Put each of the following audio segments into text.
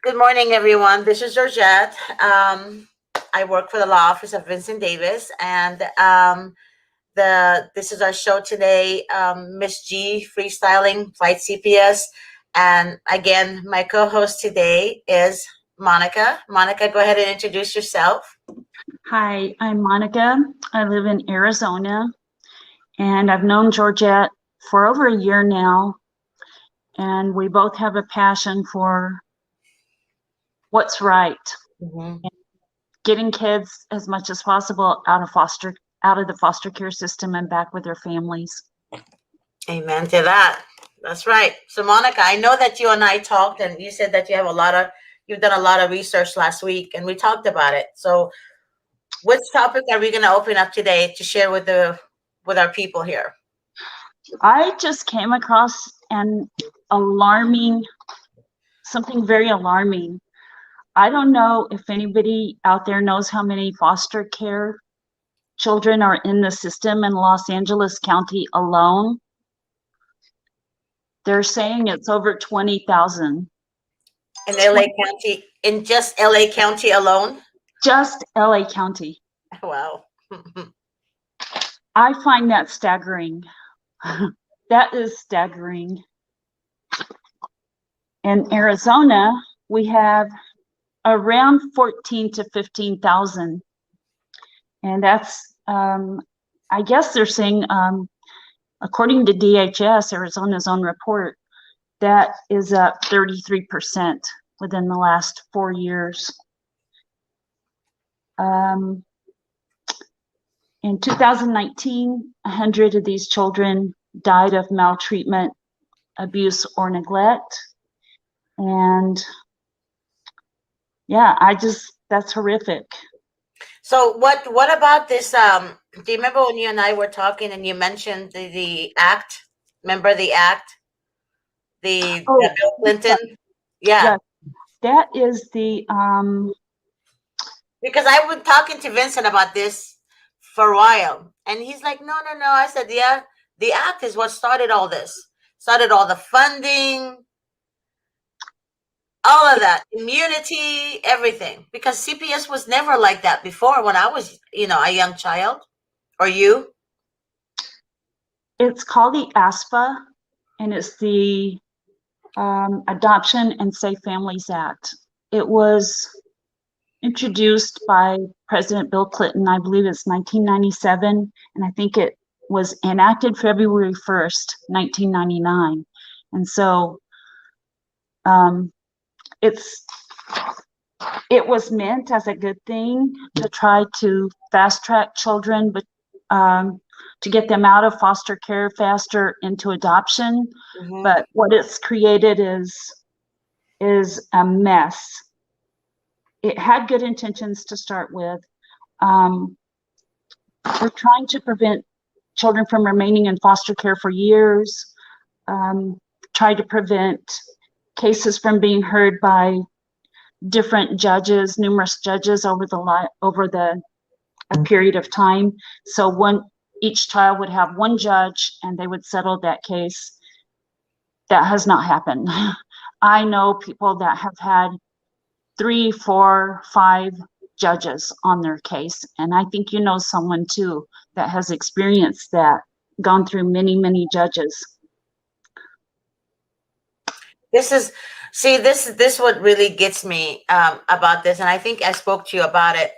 Good morning, everyone. This is Georgette. I work for the law office of Vincent Davis, and this is our show today, Miss G Freestyling Fight CPS. And again, my co-host today is Monica. Monica, go ahead and introduce yourself. Hi, I'm Monica. I live in Arizona, and I've known Georgette for over a year now, and we both have a passion for what's right, Mhm. getting kids as much as possible out of the foster care system and back with their families. Amen to that. That's right. So, Monica, I know that you and I talked, and you said that you've done a lot of research last week, and we talked about it. So, which topic are we going to open up today to share with our people here? I just came across an alarming, something very alarming. I don't know if anybody out there knows how many foster care children are in the system in Los Angeles County alone. They're saying it's over 20,000. In LA County, in just LA County alone? Just LA County. Wow. I find that staggering. That is staggering. In Arizona, we have around 14 to 15,000. And that's, I guess they're saying, according to DHS, Arizona's own report, that is up 33% within the last 4 years. In 2019, 100 of these children died of maltreatment, abuse, or neglect. And yeah, that's horrific. So what about this? Do you remember when you and I were talking and you mentioned the act? Remember the act? The Bill Clinton? Yeah. Yeah, that is the Because I was talking to Vincent about this for a while, and he's like, "No, no, no." I said, "Yeah, the act is what started all this. Started all the funding, all of that, immunity, everything. Because CPS was never like that before when I was, a young child, or you." it's called the ASPA, and it's the Adoption and Safe Families Act. It was introduced by President Bill Clinton, I believe it's 1997, and I think it was enacted February 1st, 1999. And so it was meant as a good thing to try to fast track children, but to get them out of foster care faster into adoption. Mm-hmm. But what it's created is a mess. It had good intentions to start with. We're trying to prevent children from remaining in foster care for years, try to prevent cases from being heard by different judges, numerous judges over a period of time. So each child would have one judge and they would settle that case. That has not happened. I know people that have had 3, 4, 5 judges on their case, and I think you know someone too that has experienced that, gone through many, many judges. This what really gets me about this, and I think I spoke to you about it.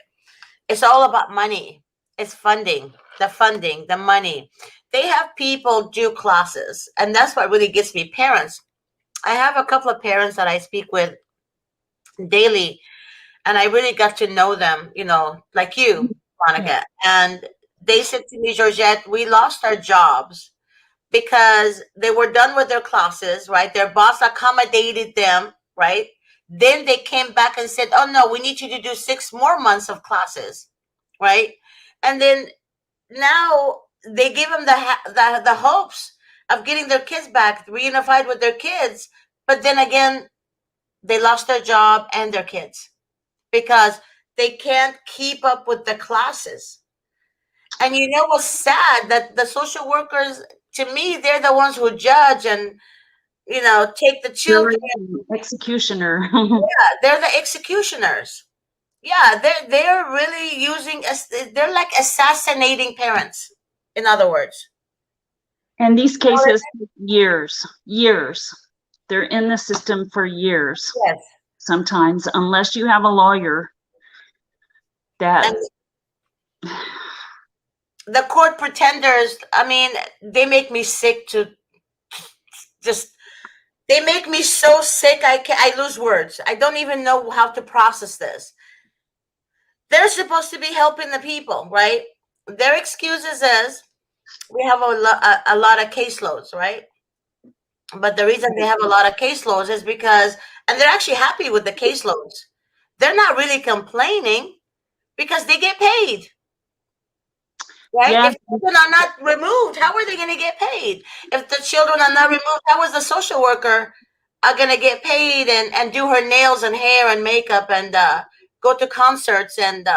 It's all about money. It's funding, the money. They have people do classes, and that's what really gets me. Parents. I have a couple of parents that I speak with daily, and I really got to know them, like you, Monica. And they said to me, Georgette, we lost our jobs because they were done with their classes, right? Their boss accommodated them, right? Then they came back and said, oh no, we need you to do 6 more months of classes, right? And then now they give them the hopes of getting their kids back, reunified with their kids. But then again, they lost their job and their kids because they can't keep up with the classes. And you know what's sad? That the social workers, to me, they're the ones who judge, and take the children. Jury, executioner. Yeah, they're the executioners. Yeah, they're really using us. They're like assassinating parents. In other words, And these cases, years. They're in the system for years. yes. Sometimes, unless you have a lawyer that. And the court pretenders. I mean, they make me sick to just. They make me so sick. I lose words. I don't even know how to process this. They're supposed to be helping the people, right? Their excuses is we have a lot of caseloads, right? But the reason they have a lot of caseloads is because, and they're actually happy with the caseloads. They're not really complaining because they get paid, right? Yeah. If children are not removed, how are they going to get paid? If the children are not removed, how is the social worker are going to get paid and do her nails and hair and makeup and go to concerts and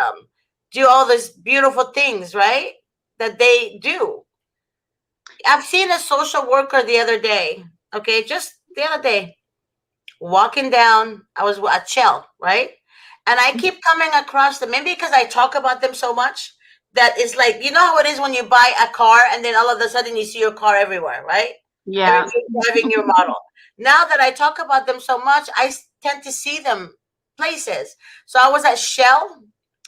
do all these beautiful things, right? That they do. I've seen a social worker the other day, okay, just the other day, walking down. I was at Shell, right? And I keep coming across them, maybe because I talk about them so much that it's like, you know how it is when you buy a car and then all of a sudden you see your car everywhere, right? Yeah. Everybody's driving your model. Now that I talk about them so much, I tend to see them places. So I was at Shell,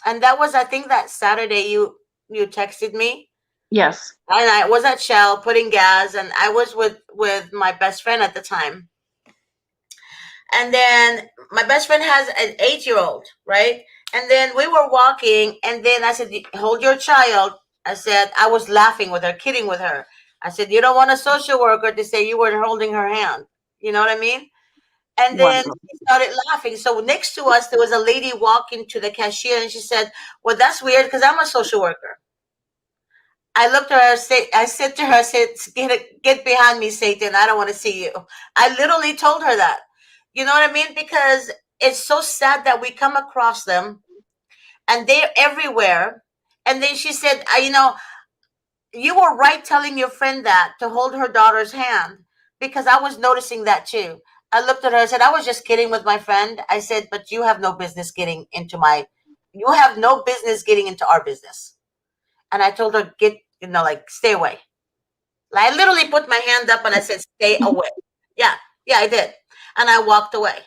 and that was, I think, that Saturday you texted me. Yes. And I was at Shell putting gas, and I was with my best friend at the time. And then my best friend has an 8-year-old, right? And then we were walking, and then I said, "Hold your child." I said, I was laughing with her, kidding with her. I said, "You don't want a social worker to say you were holding her hand." You know what I mean? And then she started laughing. So next to us, there was a lady walking to the cashier, and she said, "Well, that's weird because I'm a social worker." I looked at her. I said to her, "Get behind me, Satan! I don't want to see you." I literally told her that. You know what I mean? Because it's so sad that we come across them, and they're everywhere. And then she said, you were right telling your friend that to hold her daughter's hand because I was noticing that too." I looked at her. I said, "I was just kidding with my friend." I said, "But you have no business getting into you have no business getting into our business." And I told her, stay away. Like, I literally put my hand up and I said, "Stay away." Yeah, yeah, I did. And I walked away.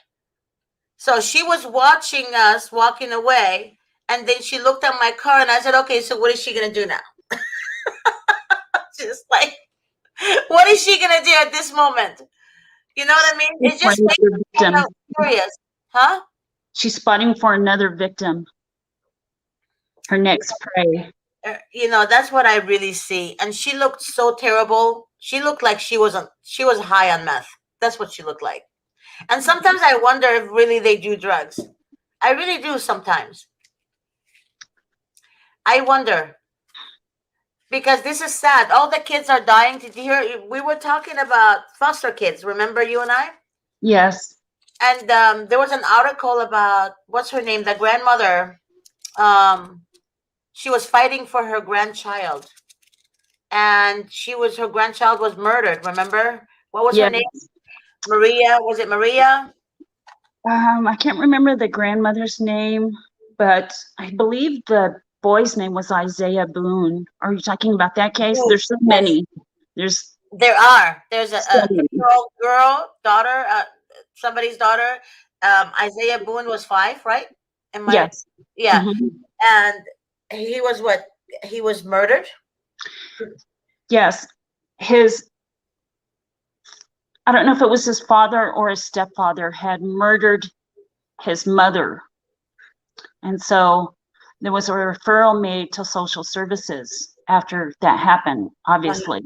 So she was watching us walking away. And then she looked at my car and I said, "Okay, so what is she going to do now?" Just like, what is she going to do at this moment? You know what I mean? It just makes me kind of curious. Huh? She's spotting for another victim. Her next prey. That's what I really see. And she looked so terrible. She looked like she was high on meth. That's what she looked like. And sometimes I wonder if really they do drugs. I really do sometimes. I wonder. Because this is sad. All the kids are dying. Did you hear? We were talking about foster kids. Remember, you and I? Yes. And there was an article about, what's her name? The grandmother. She was fighting for her grandchild. And her grandchild was murdered. Remember? What was her name? Maria. Was it Maria? I can't remember the grandmother's name, but I believe the boy's name was Isaiah Boone. Are you talking about that case? There's so many. There's a girl, daughter, somebody's daughter. Isaiah Boone was 5, right? Yes. Yeah. Mm-hmm. And he was what? He was murdered? Yes. I don't know if it was his father or his stepfather had murdered his mother. And so there was a referral made to social services after that happened, obviously.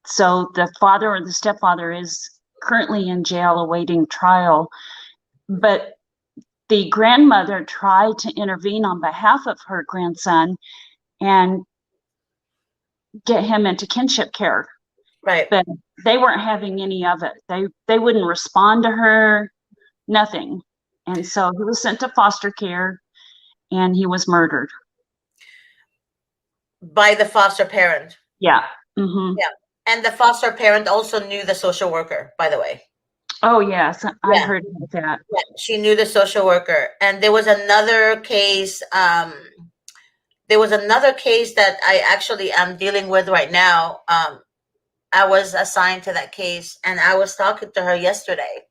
So the father or the stepfather is currently in jail awaiting trial. But the grandmother tried to intervene on behalf of her grandson and get him into kinship care. Right. But they weren't having any of it. They wouldn't respond to her, nothing. And so he was sent to foster care and he was murdered. By the foster parent. Yeah. Mm-hmm. Yeah. And the foster parent also knew the social worker, by the way. Oh, yes, I Yeah, heard about that. yeah, she knew the social worker. And there was another case. There was another case that I actually am dealing with right now. I was assigned to that case, and I was talking to her yesterday.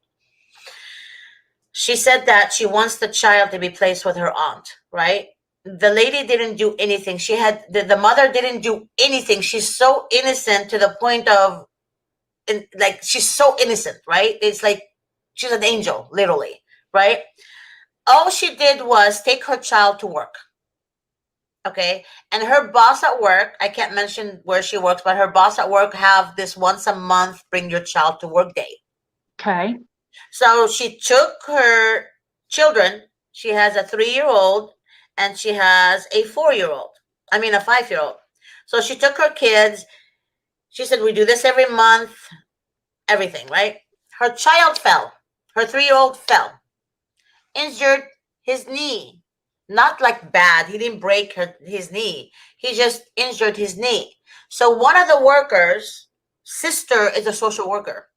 She said that she wants the child to be placed with her aunt, right? The lady didn't do anything. She had the mother didn't do anything. She's so innocent to the point of, like, she's so innocent, right? It's like she's an angel, literally, right? All she did was take her child to work. Okay. And her boss at work, I can't mention where she works, but her boss at work have this once a month bring your child to work day. Okay. So she took her children. She has a 3-year-old and she has a 4-year-old. I mean, a 5-year-old. So she took her kids. She said, we do this every month, everything, right? Her child fell. Her 3-year-old fell, injured his knee. Not like bad. He didn't break his knee. He just injured his knee. So one of the workers' sister is a social worker.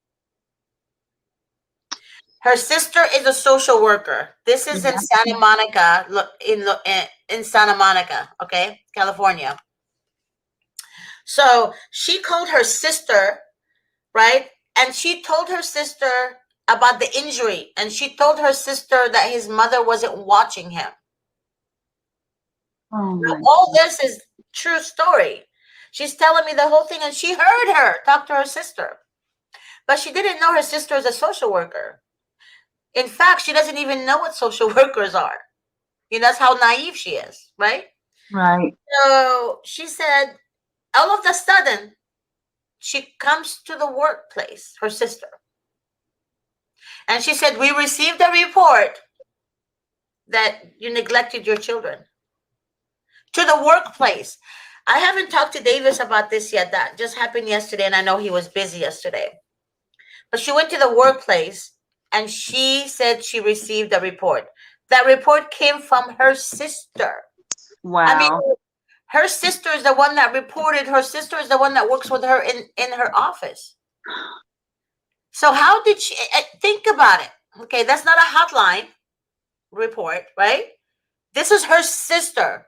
Her sister is a social worker. This is in Santa Monica, in Santa Monica, okay, California. So she called her sister, right? And she told her sister about the injury, and she told her sister that his mother wasn't watching him. Oh Now, my. all this is true story. She's telling me the whole thing, and she heard her talk to her sister, but she didn't know her sister is a social worker. In fact, she doesn't even know what social workers are. That's how naive she is, right? Right. So she said, all of a sudden, she comes to the workplace, her sister, and she said, we received a report that you neglected your children. To the workplace. I haven't talked to Davis about this yet. That just happened yesterday, and I know he was busy yesterday. But she went to the workplace, and she said she received a report. That report came from her sister. I mean, Wow. her sister is the one that reported. Her sister is the one that works with her in her office. So how did she think about it? Okay, that's not a hotline report, right? This is her sister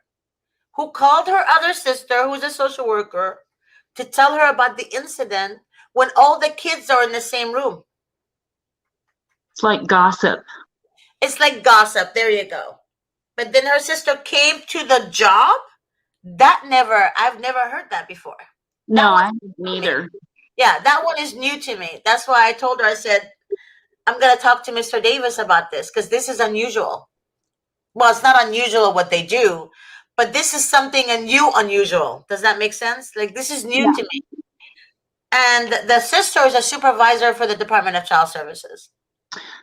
who called her other sister, who's a social worker, to tell her about the incident when all the kids are in the same room. It's like gossip. It's like gossip. There you go. But then her sister came to the job. I've never heard that before. No, That I one's haven't new to me. either. Yeah, that one is new to me. That's why I told her, I said, I'm going to talk to Mr. Davis about this because this is unusual. Well, it's not unusual what they do, but this is something unusual. Does that make sense? Like, this is new Yeah. to me. And the sister is a supervisor for the Department of Child Services.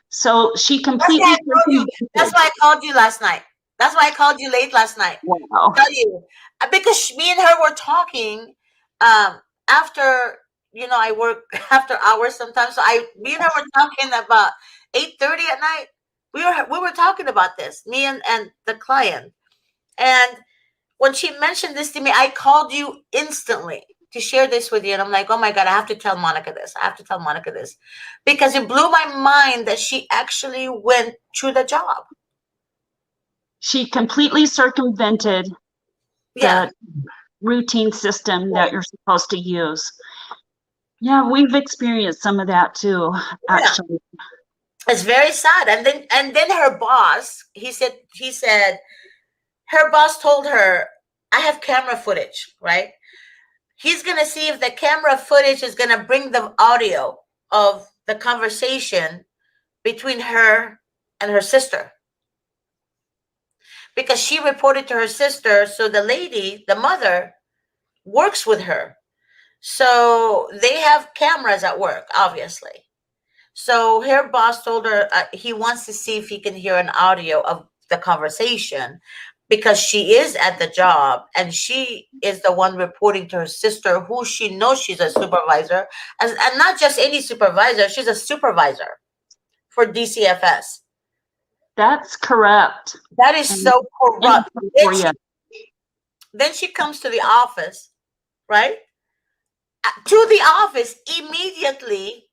So she That's why completely I called you. That's why I called you last night. That's why I called you late last night. Wow. Tell you, because me and her were talking after, I work after hours sometimes. So me and her were talking about 8:30 at night. We were talking about this, me and the client. And when she mentioned this to me, I called you instantly to share this with you. And I'm like, oh my God, I have to tell Monica this. I have to tell Monica this. Because it blew my mind that she actually went to the job. She completely circumvented Yeah. the routine system that you're supposed to use. Yeah, we've experienced some of that too, actually. It's very sad. And then her boss, he said her boss told her, I have camera footage, right? He's going to see if the camera footage is going to bring the audio of the conversation between her and her sister. Because she reported to her sister, so the lady, the mother, works with her. So they have cameras at work, obviously. So her boss told her he wants to see if he can hear an audio of the conversation because she is at the job and she is the one reporting to her sister who she knows she's a supervisor. And not just any supervisor, she's a supervisor for DCFS. That's corrupt. That is so corrupt. Then she comes to the office, right? To the office immediately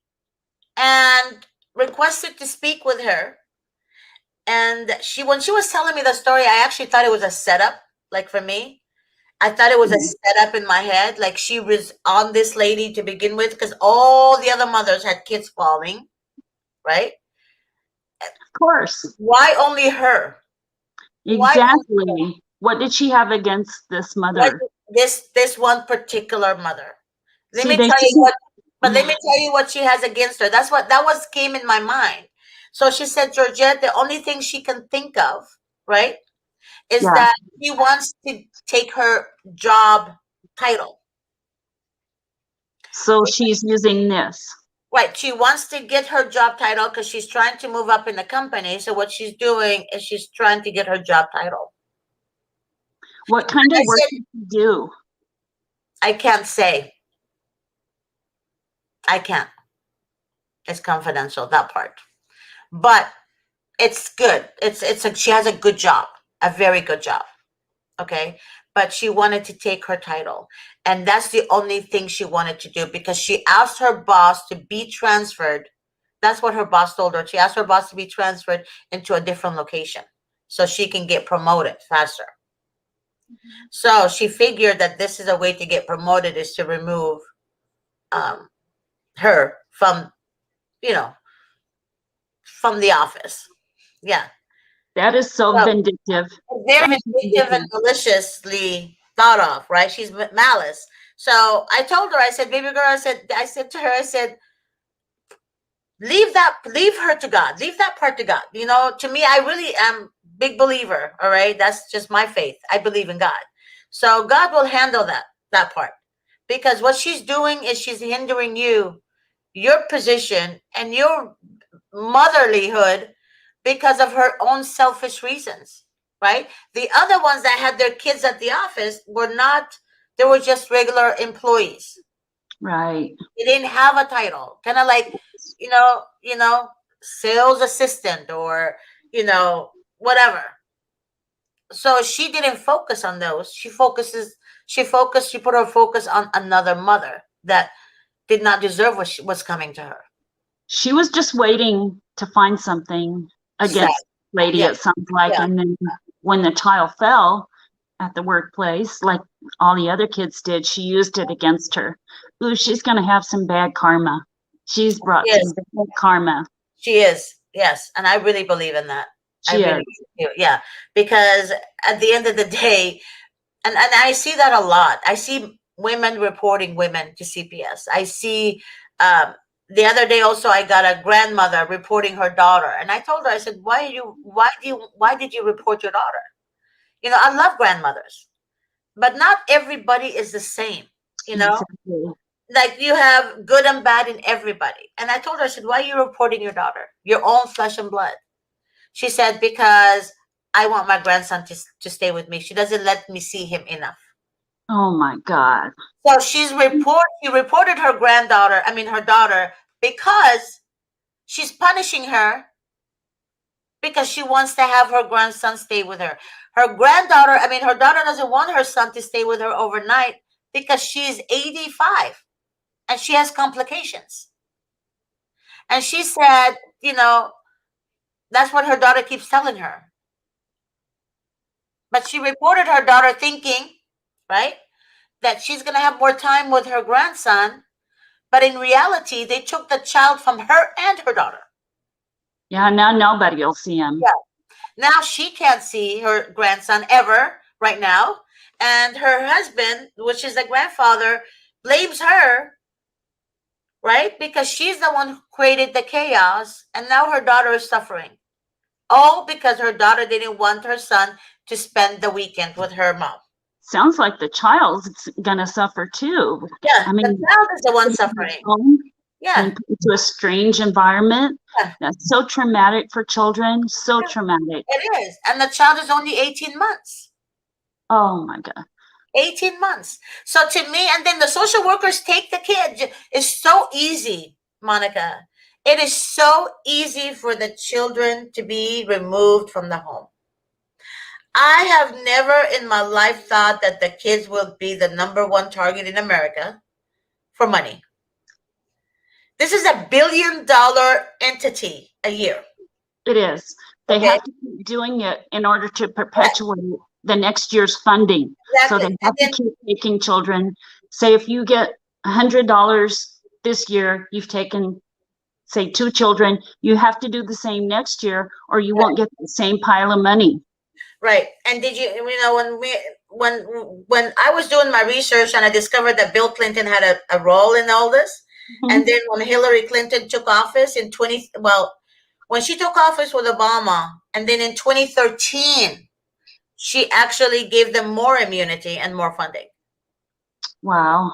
and requested to speak with her. And when she was telling me the story, I actually thought it was a setup, like for me. I thought it was a setup in my head. Like she was on this lady to begin with, because all the other mothers had kids falling, right? Of course. Why only her? Why Exactly. What did she have against this What mother? this one particular mother? Let See, me they tell you shouldn't. what. But let me tell you what she has against her. That was came in my mind. So she said, Georgette, the only thing she can think of, right, is Yeah. that she wants to take her job title. So she's using this. Right. She wants to get her job title because she's trying to move up in the company. So what she's doing is she's trying to get her job title. What kind I of work said, did she do? I can't say. I can't. It's confidential, that part. But it's good. She has a good job, a very good job. Okay. But she wanted to take her title. And that's the only thing she wanted to do, because she asked her boss to be transferred. That's what her boss told her. She asked her boss to be transferred into a different location so she can get promoted faster. So she figured that this is a way to get promoted, is to remove her from, you know, from the office. Yeah. That is so So vindictive. very So vindictive and vindictive. maliciously thought of, right? She's malice. So I told her, I said, baby girl, I said to her, I said, leave her to God. Leave that part to God. To me, I really am big believer. All right. That's just my faith. I believe in God. So God will handle that part. Because what she's doing is she's hindering your position, and your motherlyhood, because of her own selfish reasons, right? The other ones that had their kids at the office were not, they were just regular employees. Right. They didn't have a title, kind of like, sales assistant, or, whatever. So she didn't focus on those. She put her focus on another mother that did not deserve what was coming to her. She was just waiting to find something Sad. against the lady, Yeah. it sounds like. Yeah. And then when the child fell at the workplace, like all the other kids did, she used it against her. Ooh, she's going to have some bad karma. She's brought Yes. some bad karma. She is, yes, and I really believe in that. I She is. really do, yeah. Because at the end of the day, and I see that a lot. I see women reporting women to CPS. I see um, the other day also I got a grandmother reporting her daughter, and I told her, I said, why did you report your daughter? I love grandmothers, but not everybody is the same. You know, Exactly. like you have good and bad in everybody. And I told her, I said, why are you reporting your daughter, your own flesh and blood? She said, because I want my grandson to stay with me. She doesn't let me see him enough. Oh my God. So she reported her daughter, because she's punishing her, because she wants to have her grandson stay with her. Her daughter doesn't want her son to stay with her overnight, because she's 85 and she has complications. And she said, that's what her daughter keeps telling her. But she reported her daughter thinking, right, that she's going to have more time with her grandson. But in reality, they took the child from her and her daughter. Yeah, now nobody will see him. Yeah. Now she can't see her grandson ever right now. And her husband, which is the grandfather, blames her, right? Because she's the one who created the chaos. And now her daughter is suffering. All because her daughter didn't want her son to spend the weekend with her mom. Sounds like the child's gonna suffer too. Yeah, I the mean, child is the one suffering. Yeah, being put into a strange environment. yeah, That's so traumatic for children. So traumatic. it is. And the child is only 18 months. Oh my God. 18 months. So to me, and then the social workers take the kid. It's so easy, Monica. It is so easy for the children to be removed from the home. I have never in my life thought that the kids will be the number one target in America for money. This is $1 billion entity a year. It is. They Okay. have to keep doing it in order to perpetuate the next year's funding. So Exactly. they have to keep taking children. Say if you get $100 this year, you've taken, say, 2 children, you have to do the same next year or you won't get the same pile of money. Right. And did you know when I was doing my research and I discovered that Bill Clinton had a role in all this, and then when Hillary Clinton took office in when she took office with Obama, and then in 2013, she actually gave them more immunity and more funding. Wow.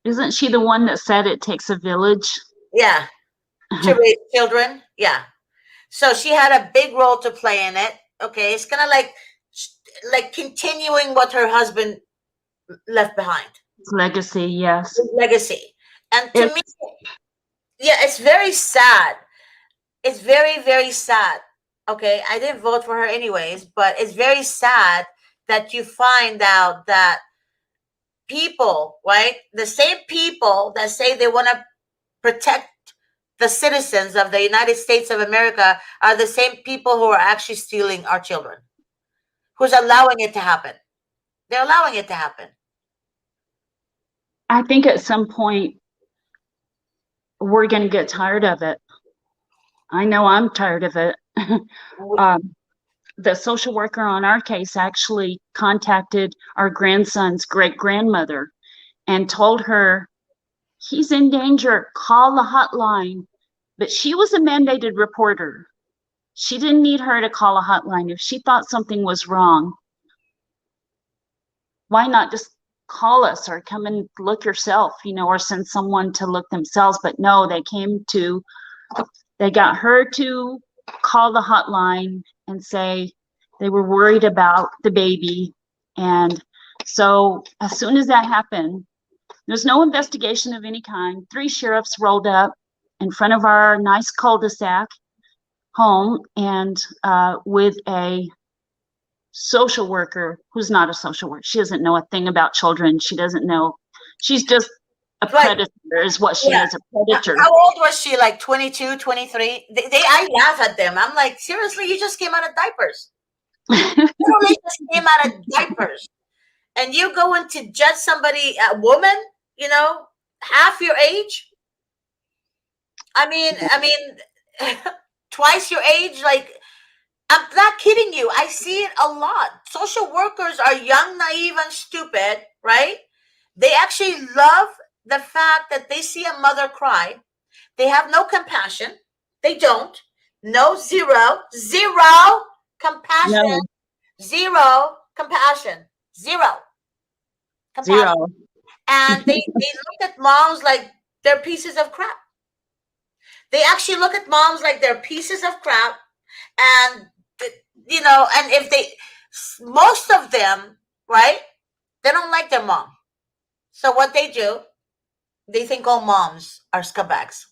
Isn't she the one that said it takes a village? Yeah. To raise children. Yeah. So she had a big role to play in it. Okay. It's kind of like continuing what her husband left behind. Legacy, yes. His legacy. And to me, yeah, it's very sad. It's very, very sad. Okay. I didn't vote for her anyways, but it's very sad that you find out that people, right? The same people that say they want to protect the citizens of the United States of America are the same people who are actually stealing our children, who's allowing it to happen. They're allowing it to happen. I think at some point we're going to get tired of it. I know I'm tired of it. The social worker on our case actually contacted our grandson's great-grandmother and told her, he's in danger, call the hotline. But she was a mandated reporter. She didn't need her to call a hotline. If she thought something was wrong, why not just call us or come and look yourself, or send someone to look themselves? But no, they got her to call the hotline and say they were worried about the baby. And so as soon as that happened, there's no investigation of any kind. 3 sheriffs rolled up in front of our nice cul-de-sac home, and with a social worker who's not a social worker. She doesn't know a thing about children. She doesn't know. She's just a predator is what she is, a predator. How old was she? Like 22, 23? I laugh at them. I'm like, seriously, you just came out of diapers. Literally just came out of diapers. And you going to judge somebody, a woman, half your age? I mean, twice your age. Like, I'm not kidding you. I see it a lot. Social workers are young, naive, and stupid, right? They actually love the fact that they see a mother cry. They have no compassion. They don't. No, zero compassion. No. Zero compassion. Zero compassion. Zero. And they look at moms like they're pieces of crap. They actually look at moms like they're pieces of crap. And, and if most of them, right, they don't like their mom. So what they do, they think all moms are scumbags.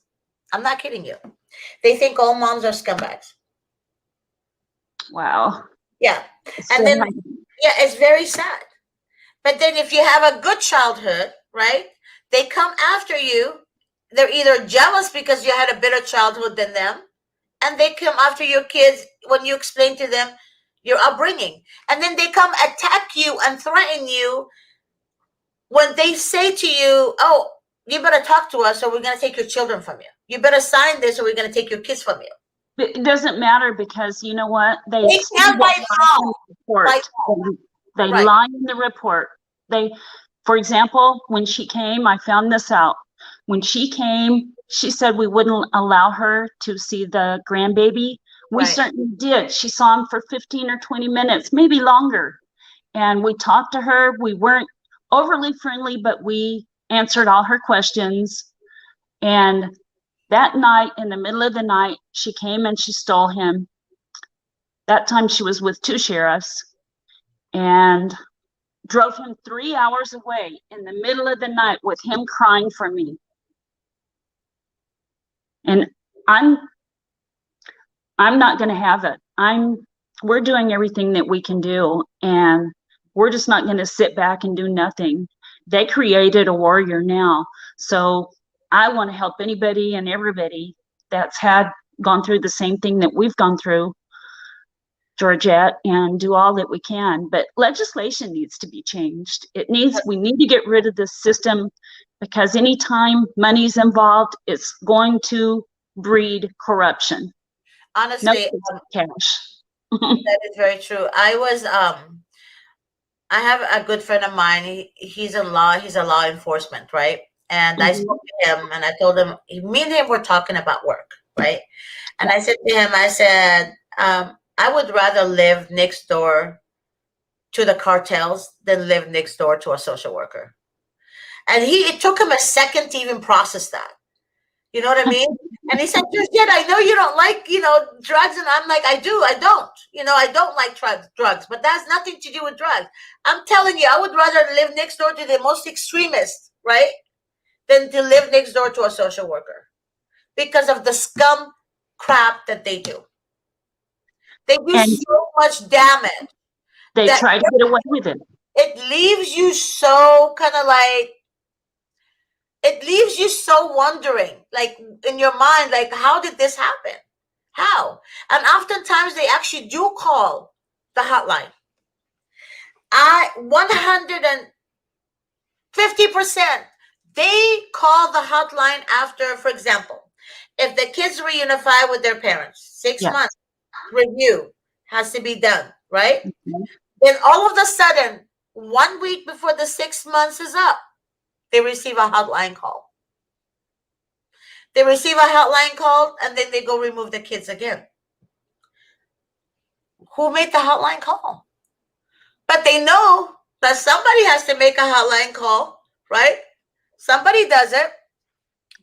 I'm not kidding you. They think all moms are scumbags. Wow. Yeah. And then, it's very sad. But then if you have a good childhood, right, they come after you. They're either jealous because you had a better childhood than them, and they come after your kids when you explain to them your upbringing. And then they come attack you and threaten you when they say to you, oh, you better talk to us or we're going to take your children from you. You better sign this or we're going to take your kids from you. It doesn't matter because you know what? They stand by law. They lie in the report. For example, when she came, I found this out. When she came, she said we wouldn't allow her to see the grandbaby. We certainly did. She saw him for 15 or 20 minutes, maybe longer. And we talked to her. We weren't overly friendly, but we answered all her questions. And that night, in the middle of the night, she came and she stole him. That time she was with 2 sheriffs and drove him 3 hours away in the middle of the night with him crying for me. And I'm not going to have it. We're doing everything that we can do, and we're just not going to sit back and do nothing. They created a warrior now. So I want to help anybody and everybody that's gone through the same thing that we've gone through, Georgette, and do all that we can. But legislation needs to be changed. We need to get rid of this system, because anytime money's involved, it's going to breed corruption. Honestly, Cash. that is very true. I have a good friend of mine. He's a law enforcement, right? And I spoke to him and I told him, me and him were talking about work, right? And I said to him, I said, I would rather live next door to the cartels than live next door to a social worker. And it took him a second to even process that. You know what I mean? And he said, Georgette, I know you don't like, drugs. And I'm like, I don't. I don't like drugs, but that has nothing to do with drugs. I'm telling you, I would rather live next door to the most extremist, right, than to live next door to a social worker, because of the scum crap that they do. They do so much damage. They try to get away with it. It leaves you so kind of like, it leaves you so wondering, like in your mind, like, how did this happen? How? And oftentimes they actually do call the hotline. 150%, they call the hotline after, for example, if the kids reunify with their parents, 6 months review has to be done, right? Then all of a sudden, 1 week before the 6 months is up, they receive a hotline call. They receive a hotline call, and then they go remove the kids again. Who made the hotline call? But they know that somebody has to make a hotline call, right? Somebody does it.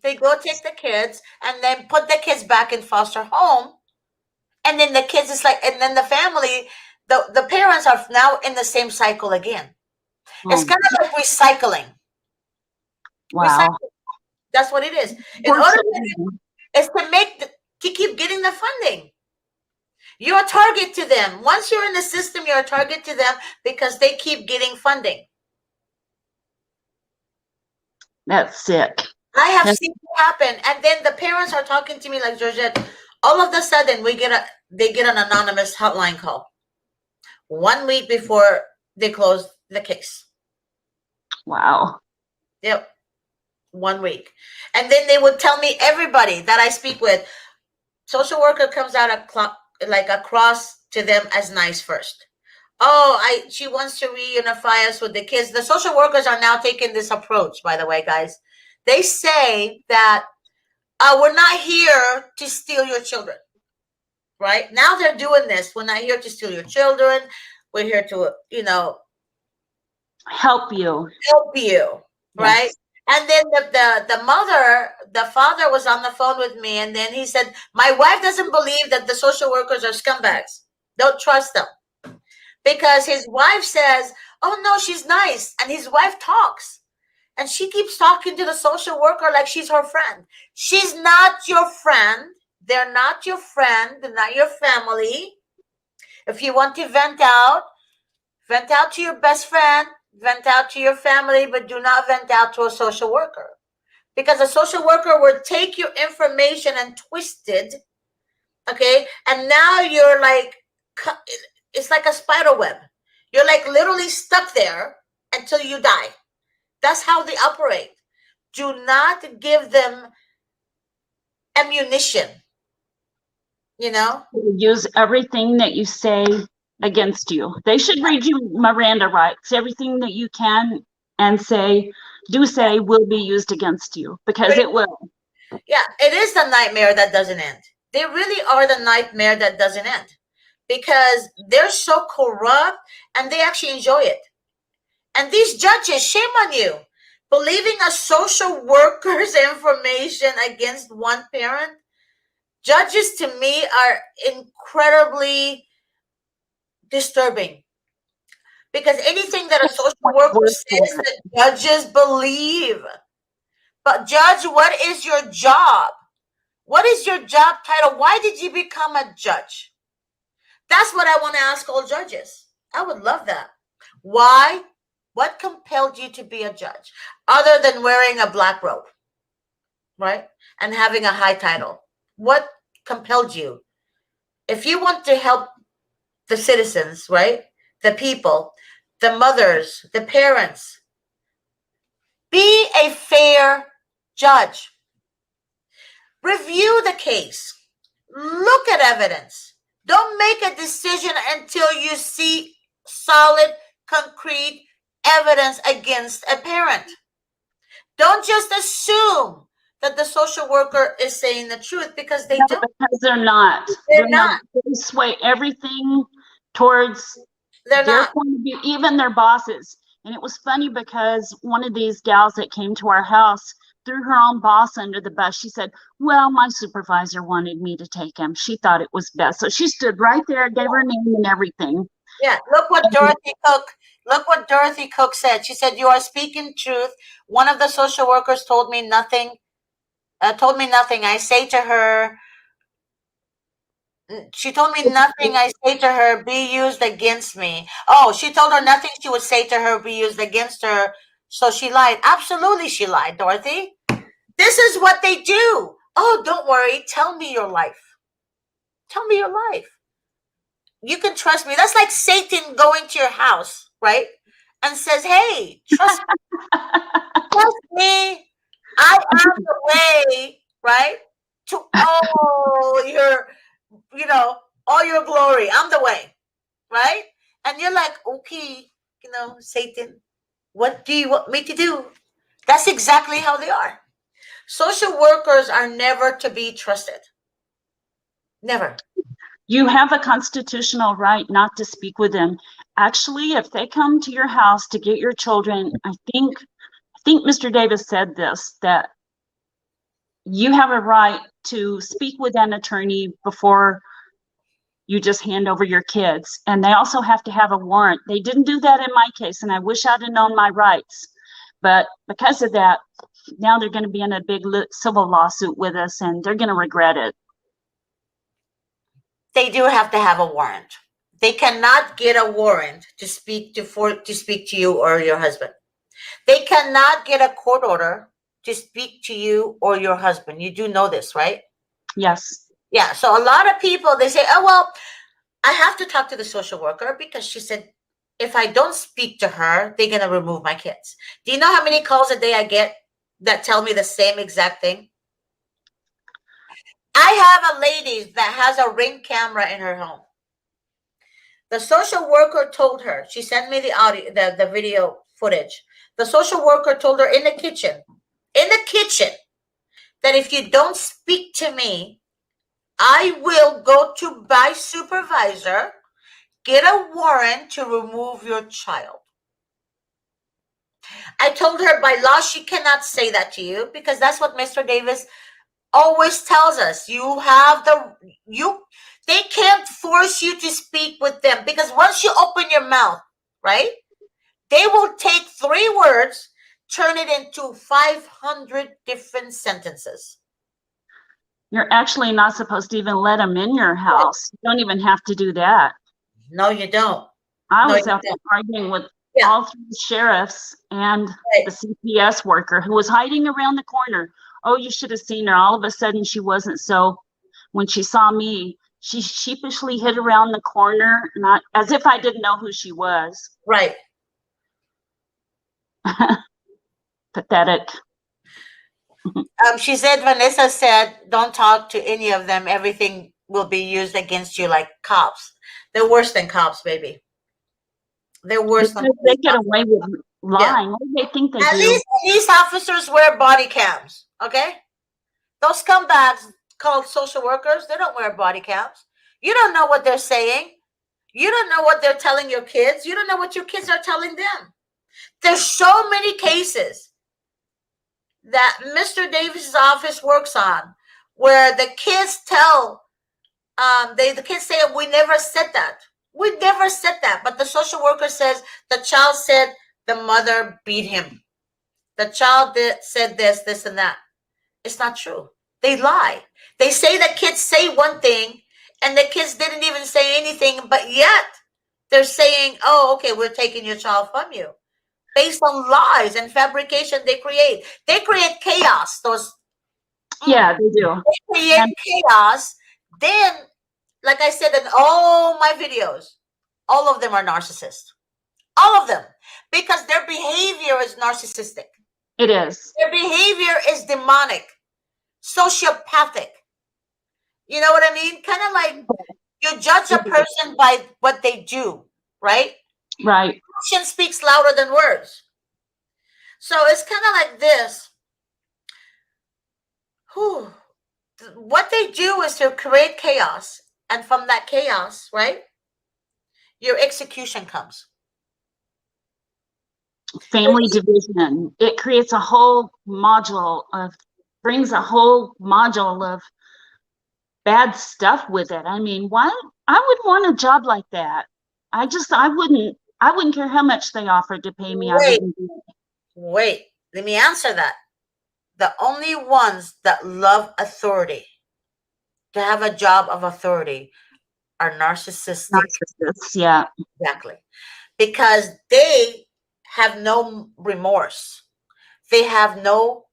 They go take the kids and then put the kids back in foster home. And then the kids is like, and then the family, the parents are now in the same cycle again. It's kind of like recycling. Wow. Recycling. That's what it is. In order to keep getting the funding. You're a target to them. Once you're in the system, you're a target to them because they keep getting funding. That's sick. I have seen it happen. And then the parents are talking to me like, Georgette, all of a sudden they get an anonymous hotline call 1 week before they close the case. Wow. Yep. 1 week. And then they would tell me, everybody that I speak with, social worker comes out across to them as nice first. She wants to reunify us with the kids. The social workers are now taking this approach, by the way, guys. They say that we're not here to steal your children, right? Now they're doing this. We're not here to steal your children. We're here to, help you, right? Yes. And then the father was on the phone with me, and then he said, my wife doesn't believe that the social workers are scumbags. Don't trust them. Because his wife says, oh, no, she's nice. And his wife talks. And she keeps talking to the social worker like she's her friend. She's not your friend. They're not your friend. They're not your family. If you want to vent out to your best friend, vent out to your family, but do not vent out to a social worker. Because a social worker will take your information and twist it, okay? And now you're like, it's like a spider web. You're like literally stuck there until you die. That's how they operate. Do not give them ammunition, Use everything that you say against you. They should read you Miranda rights. Everything that you can and say will be used against you, because it will. Yeah, it is the nightmare that doesn't end. They really are the nightmare that doesn't end, because they're so corrupt and they actually enjoy it. And these judges, shame on you, believing a social worker's information against one parent. Judges, to me, are incredibly disturbing, because anything that a social worker says, the judges believe. But judge, what is your job? What is your job title? Why did you become a judge? That's what I want to ask all judges. I would love that. Why? What compelled you to be a judge, other than wearing a black robe? right? And having a high title. What compelled you? If you want to help the citizens, right? The people, the mothers, the parents, be a fair judge. Review the case. Look at evidence. Don't make a decision until you see solid, concrete evidence against a parent. Don't just assume that the social worker is saying the truth, because they No, don't. because they're not. They're not. They sway everything towards They're their not. point of view, even their bosses. And it was funny because one of these gals that came to our house threw her own boss under the bus. She said, well, my supervisor wanted me to take him. She thought it was best. So she stood right there, gave her name and everything. Yeah, look what Dorothy Cook said. She said, "You are speaking truth. One of the social workers told me nothing. I say to her, she told me nothing. I say to her, be used against me. Oh, she told her nothing she would say to her be used against her. So she lied. Absolutely, she lied, Dorothy. This is what they do. Oh, don't worry. Tell me your life. Tell me your life. You can trust me. That's like Satan going to your house, right? And says, hey, trust me. Trust me. I am the way, right? To all your, all your glory. I'm the way, right? And you're like, okay, Satan, what do you want me to do? That's exactly how they are. Social workers are never to be trusted. Never. You have a constitutional right not to speak with them. Actually, if they come to your house to get your children, I think Mr. Davis said this, that you have a right to speak with an attorney before you just hand over your kids. And they also have to have a warrant. They didn't do that in my case, and I wish I'd have known my rights. But because of that, now they're going to be in a big civil lawsuit with us, and they're going to regret it. They do have to have a warrant. They cannot get a warrant to speak to you or your husband. They cannot get a court order to speak to you or your husband. You do know this, right? Yes. Yeah. So a lot of people, they say, oh, well, I have to talk to the social worker because she said, if I don't speak to her, they're going to remove my kids. Do you know how many calls a day I get that tell me the same exact thing? I have a lady that has a Ring camera in her home. The social worker told her, she sent me the audio, the video footage. The social worker told her in the kitchen, that if you don't speak to me, I will go to my supervisor, get a warrant to remove your child. I told her by law she cannot say that to you because that's what Mr. Davis always tells us. They can't force you to speak with them because once you open your mouth, right, they will take 3 words, turn it into 500 different sentences. You're actually not supposed to even let them in your house. You don't even have to do that. No, you don't. I was out there arguing with all 3 sheriffs and the CPS worker who was hiding around the corner. Oh, you should have seen her. All of a sudden, she wasn't so. When she saw me, she sheepishly hid around the corner, as if I didn't know who she was. Right. Pathetic. She said, Vanessa said, don't talk to any of them. Everything will be used against you like cops. They're worse than cops, baby. They're worse than they get away with lying. What do they think they do? At least police officers wear body cams, okay? Those scumbags called social workers, they don't wear body cams. You don't know what they're saying. You don't know what they're telling your kids. You don't know what your kids are telling them. There's so many cases that Mr. Davis's office works on where the kids tell, the kids say, we never said that. We never said that. But the social worker says the child said the mother beat him. The child said this and that. It's not true. They lie. They say the kids say one thing and the kids didn't even say anything, but yet they're saying, oh, okay, we're taking your child from you. Based on lies and fabrication they create. They create chaos, those Yeah, they do. They create chaos. Then, like I said in all my videos, all of them are narcissists. All of them. Because their behavior is narcissistic. It is. Their behavior is demonic, sociopathic. You know what I mean? Kind of like you judge a person by what they do, right? Right. Action speaks louder than words. So it's kind of like this. Whew. What they do is to create chaos. And from that chaos, right, your execution comes. Family division. It creates a whole module of, brings a whole module of bad stuff with it. I mean, why? I would want a job like that. I wouldn't care how much they offered to pay me. I wouldn't do it. Wait, let me answer that. The only ones that love authority, to have a job of authority, are narcissistic. Narcissists, yeah. Exactly. Because they have no remorse. They have no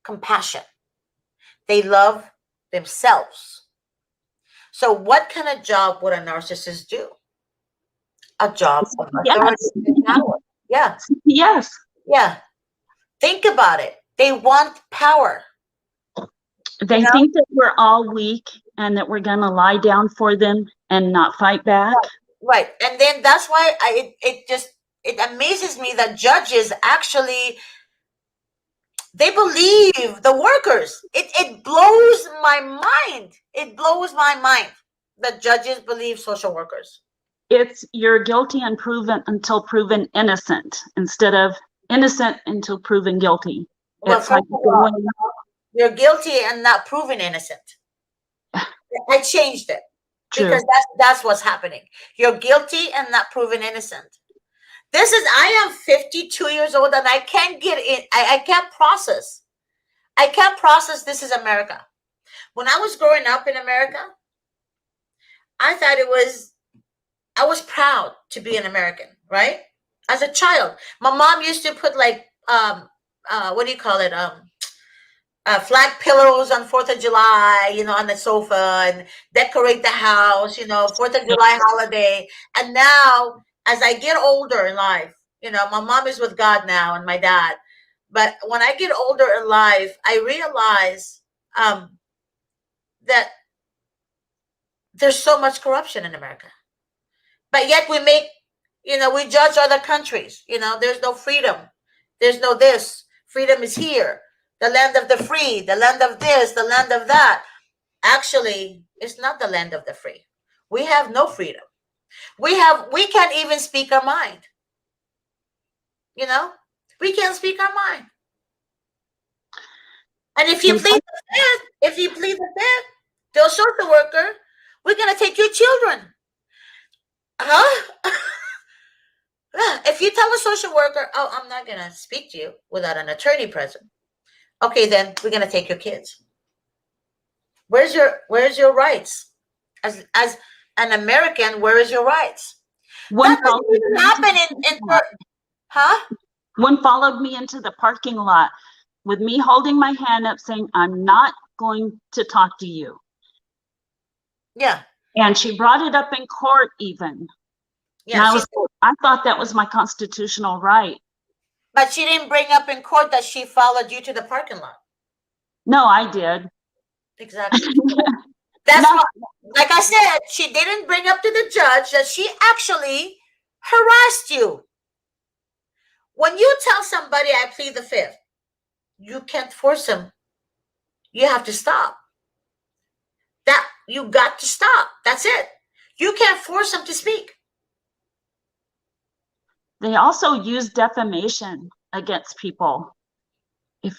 compassion. They love themselves. So what kind of job would a narcissist do? A job of authority and power. Yeah. Yes. Yeah. Think about it. They want power. They think that we're all weak and that we're going to lie down for them and not fight back. Right. And then that's why it amazes me that judges actually, they believe the workers. It blows my mind. It blows my mind that judges believe social workers. It's you're guilty until proven innocent instead of innocent until proven guilty. Well, It's like you're guilty and not proven innocent. I changed it. True. Because that's what's happening. You're guilty and not proven innocent. I am 52 years old and I can't get in. I can't process. I can't process this is America. When I was growing up in America, I was proud to be an American, right? As a child. My mom used to put like, what do you call it? Flag pillows on 4th of July, on the sofa, and decorate the house, 4th of July holiday. And now, as I get older in life, my mom is with God now and my dad. But when I get older in life, I realize that there's so much corruption in America. But yet we we judge other countries. There's no freedom. There's no this. Freedom is here. The land of the free, the land of this, the land of that. Actually, it's not the land of the free. We have no freedom. We can't even speak our mind. We can't speak our mind. And if you plead the fifth, to a social worker, we're gonna take your children. Huh? If you tell a social worker, oh, I'm not gonna speak to you without an attorney present. Okay, then we're gonna take your kids. Where's your rights? As an American, where is your rights? That doesn't even happen in huh? One followed me into the parking lot with me holding my hand up saying, I'm not going to talk to you. Yeah. And she brought it up in court even. Yeah, I thought that was my constitutional right. But she didn't bring up in court that she followed you to the parking lot. No, I did. Exactly. That's what, like I said, she didn't bring up to the judge that she actually harassed you. When you tell somebody, I plead the fifth, you can't force them. You have to stop. You got to stop. That's it. You can't force them to speak. They also use defamation against people. If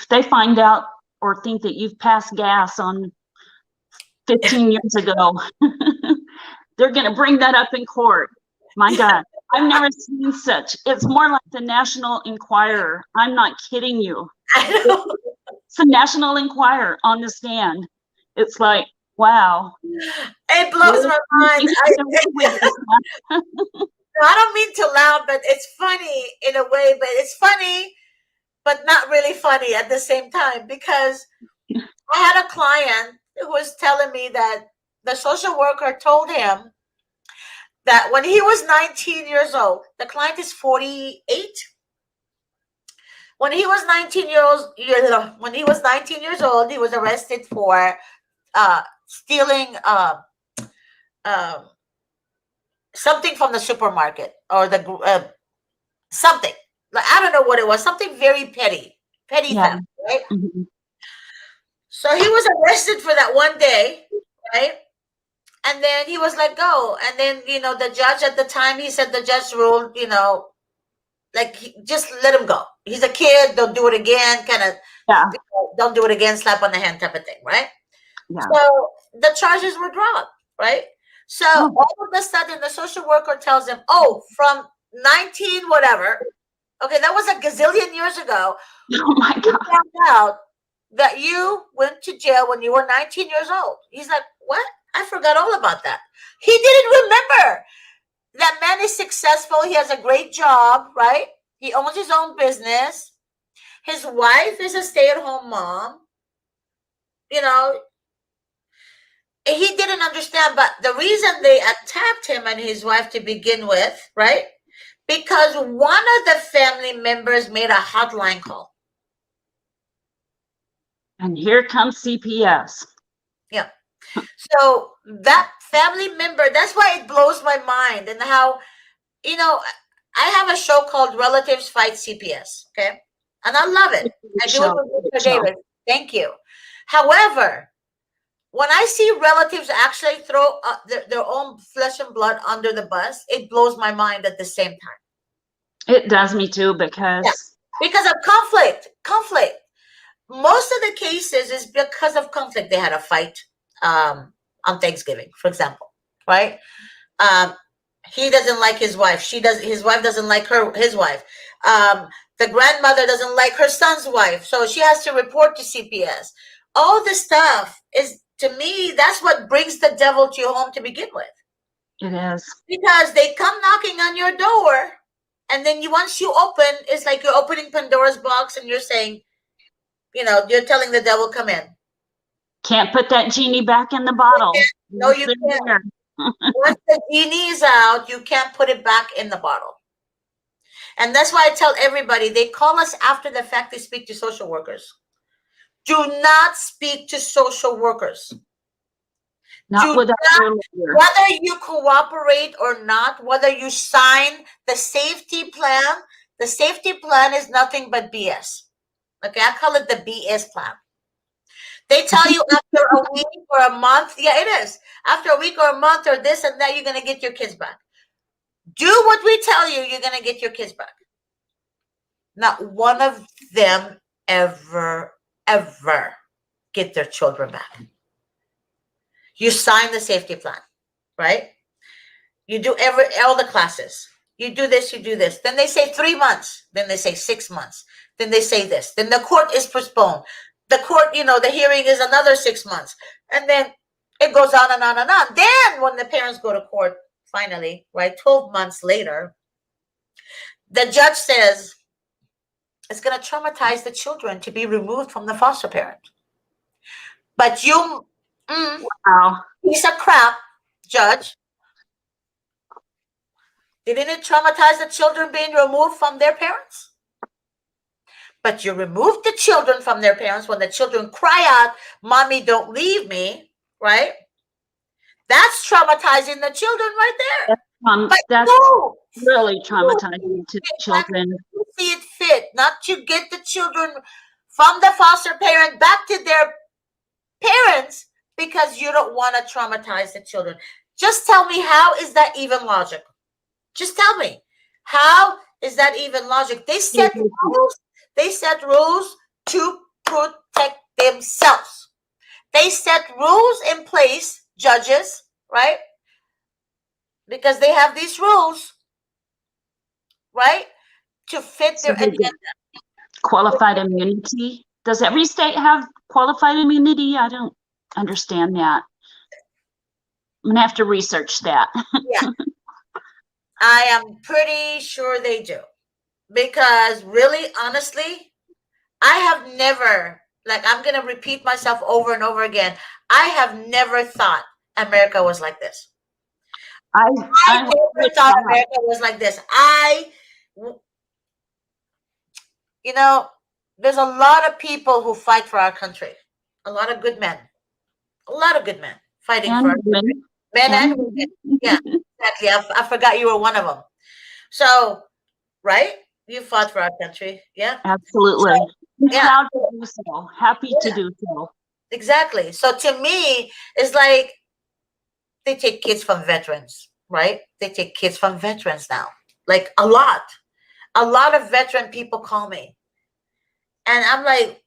they find out or think that you've passed gas on 15 years ago, they're going to bring that up in court. My God, I've never seen such. It's more like the National Enquirer. I'm not kidding you. I know. It's the National Enquirer on the stand. It's like, wow. It blows my mind. I don't mean to laugh, but it's funny in a way, but it's funny, but not really funny at the same time, because I had a client who was telling me that the social worker told him that when he was 19 years old, the client is 48. When he was 19 when he was 19 years old, he was arrested for stealing um, something from the supermarket or the something. Like, I don't know what it was. Something very petty Yeah. theft, right? Mhm. So he was arrested for that one day, right? And then he was let go. And then, the judge at the time, he said the judge ruled, like, just let him go. He's a kid. Don't do it again. Kind of, Yeah. don't do it again. Slap on the hand type of thing, right? Yeah. So the charges were dropped, right? So Oh. all of a sudden, the social worker tells him, "Oh, from 19 whatever, okay, that was a gazillion years ago. Oh my We God. found out that you went to jail when you were 19 years old." He's like, "What? I forgot all about that." He didn't remember. That man is successful. He has a great job, right? He owns his own business. His wife is a stay-at-home mom. You know, he didn't understand, but the reason they attacked him and his wife to begin with, right? Because one of the family members made a hotline call. And here comes CPS. Yeah. So that family member, that's why it blows my mind. And how, I have a show called Relatives Fight CPS. Okay. And I love it. I do it with Mr. David. Thank you. However, when I see relatives actually throw their own flesh and blood under the bus, it blows my mind at the same time. It does me too, because Because of conflict. Most of the cases is because of conflict. They had a fight on Thanksgiving, for example, right? Um, he doesn't like his wife. His wife doesn't like his wife. The grandmother doesn't like her son's wife, so she has to report to CPS. All this stuff is, to me, that's what brings the devil to your home to begin with. it is. Because they come knocking on your door, and then once you open, it's like you're opening Pandora's box, and you're saying, you're telling the devil, come in. Can't put that genie back in the bottle. No, you can't. Once the genie is out, you can't put it back in the bottle. And that's why I tell everybody, they call us after the fact, they speak to social workers. Do not speak to social workers. Whether you cooperate or not, whether you sign the safety plan is nothing but BS. Okay, I call it the BS plan. They tell you after a week or a month, yeah, it is. After a week or a month or this and that, you're going to get your kids back. Do what we tell you, you're going to get your kids back. Not one of them ever get their children back. You sign the safety plan, right? You do all the classes. You do this, you do this. Then they say 3 months. Then they say 6 months. Then they say this. Then the court is postponed. The court, the hearing is another 6 months. And then it goes on and on and on. Then when the parents go to court, finally, right, 12 months later, the judge says it's going to traumatize the children to be removed from the foster parent. But you, piece of crap, judge, didn't it traumatize the children being removed from their parents? But you remove the children from their parents when the children cry out, "Mommy, don't leave me," right? That's traumatizing the children right there. That's really traumatizing to the children. You see it fit not to get the children from the foster parent back to their parents because you don't want to traumatize the children. Just tell me, how is that even logical? Just tell me, how is that even logic? They set rules. They set rules to protect themselves. They set rules in place, judges, right? Because they have these rules, right, to fit their agenda. Qualified immunity. Does every state have qualified immunity? I don't understand that. I'm gonna have to research that. Yeah. I am pretty sure they do. Because really, honestly, I have never, like I'm going to repeat myself over and over again. I have never thought America was like this. I I have never thought America was like this. You know, there's a lot of people who fight for our country. A lot of good men. A lot of good men fighting for our country. Men and women. Yeah, exactly. I forgot you were one of them. So, right? You fought for our country. Yeah. Absolutely. So, yeah. Proud to do so. Happy to do so. Exactly. So to me, it's like they take kids from veterans, right? They take kids from veterans now. Like a lot. A lot of veteran people call me. And I'm like,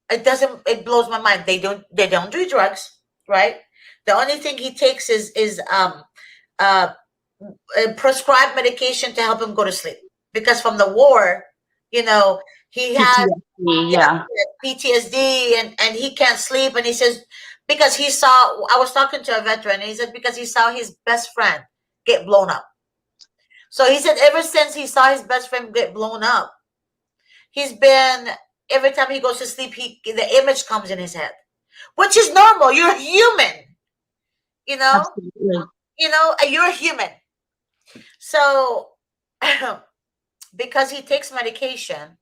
it blows my mind. They don't do drugs, right? The only thing he takes is uh prescribed medication to help him go to sleep. Because from the war, you know, he has PTSD and he can't sleep. And he says, because I was talking to a veteran, and he said, because he saw his best friend get blown up. So he said, ever since he saw his best friend get blown up, he's been, every time he goes to sleep, the image comes in his head, which is normal. You're human, you know, Absolutely. You're human. So, because he takes medication,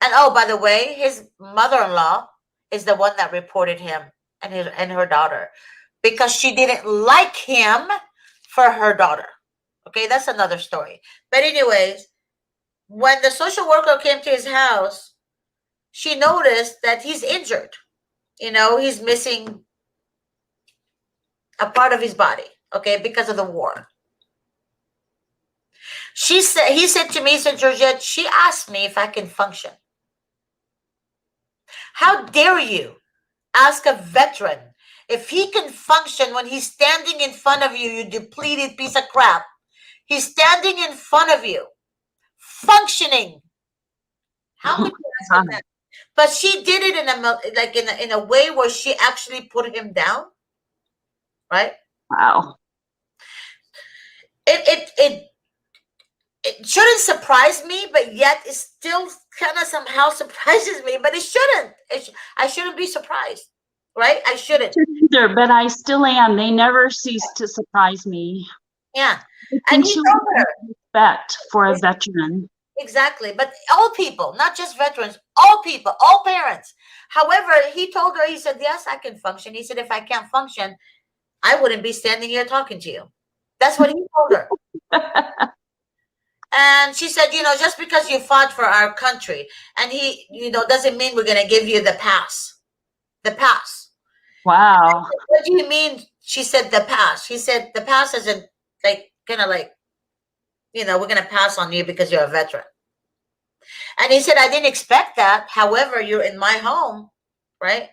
and oh, by the way, his mother-in-law is the one that reported him and her daughter because she didn't like him for her daughter. Okay, that's another story. But anyways, when the social worker came to his house, she noticed that he's injured. He's missing a part of his body, okay, because of the war. He said to me, he said, Georgette, she asked me if I can function. How dare you ask a veteran if he can function when he's standing in front of you, you depleted piece of crap. He's standing in front of you, functioning. How could you ask him that? But she did it in a way where she actually put him down, right? Wow. It shouldn't surprise me, but yet it still kind of somehow surprises me. But it shouldn't. I shouldn't be surprised, right? I shouldn't. Either, but I still am. They never cease to surprise me. Yeah, and he told her respect for a veteran. Exactly, but all people, not just veterans, all people, all parents. However, he told her, he said, yes, I can function. He said, if I can't function, I wouldn't be standing here talking to you. That's what he told her. And she said, just because you fought for our country, and he, doesn't mean we're going to give you the pass. The pass. Wow. Said, what do you mean? She said, the pass. He said, the pass isn't we're going to pass on you because you're a veteran. And he said, I didn't expect that. However, you're in my home, right?